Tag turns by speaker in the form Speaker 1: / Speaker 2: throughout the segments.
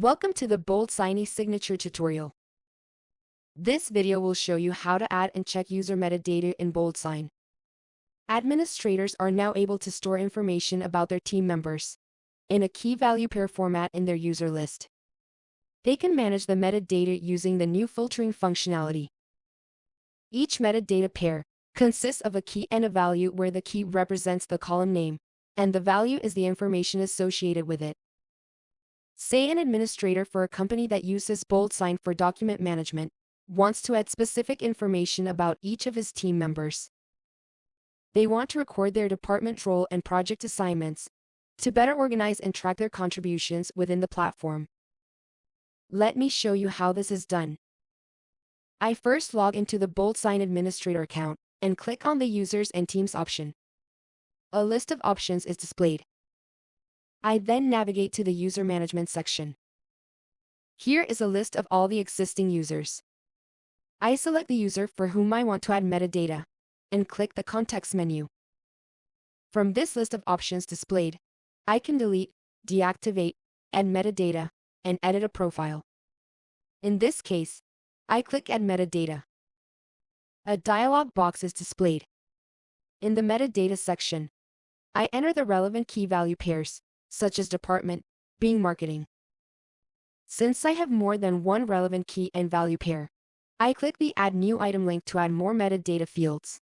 Speaker 1: Welcome to the BoldSign eSignature tutorial. This video will show you how to add and check user metadata in BoldSign. Administrators are now able to store information about their team members in a key value pair format in their user list. They can manage the metadata using the new filtering functionality. Each metadata pair consists of a key and a value where the key represents the column name, and the value is the information associated with it. Say an administrator for a company that uses BoldSign for document management wants to add specific information about each of his team members. They want to record their department role and project assignments to better organize and track their contributions within the platform. Let me show you how this is done. I first log into the BoldSign administrator account and click on the Users and Teams option. A list of options is displayed. I then navigate to the User Management section. Here is a list of all the existing users. I select the user for whom I want to add metadata, and click the Context menu. From this list of options displayed, I can delete, deactivate, add metadata, and edit a profile. In this case, I click Add Metadata. A dialog box is displayed. In the Metadata section, I enter the relevant key value pairs, such as department, being marketing. Since I have more than one relevant key and value pair, I click the Add New Item link to add more metadata fields.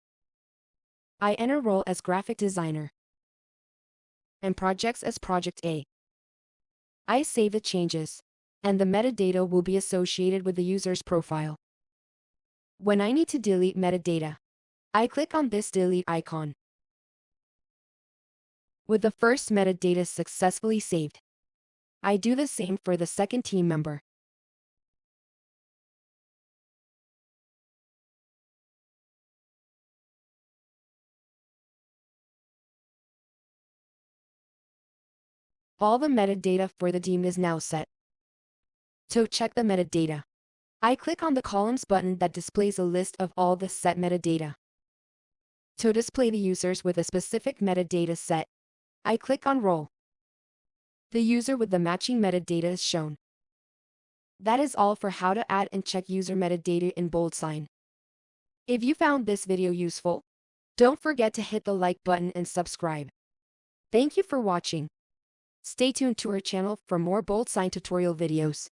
Speaker 1: I enter role as graphic designer and projects as project A. I save the changes, and the metadata will be associated with the user's profile. When I need to delete metadata, I click on this delete icon. With the first metadata successfully saved, I do the same for the second team member. All the metadata for the team is now set. To check the metadata, I click on the Columns button that displays a list of all the set metadata. To display the users with a specific metadata set, I click on Role. The user with the matching metadata is shown. That is all for how to add and check user metadata in BoldSign. If you found this video useful, don't forget to hit the like button and subscribe. Thank you for watching. Stay tuned to our channel for more BoldSign tutorial videos.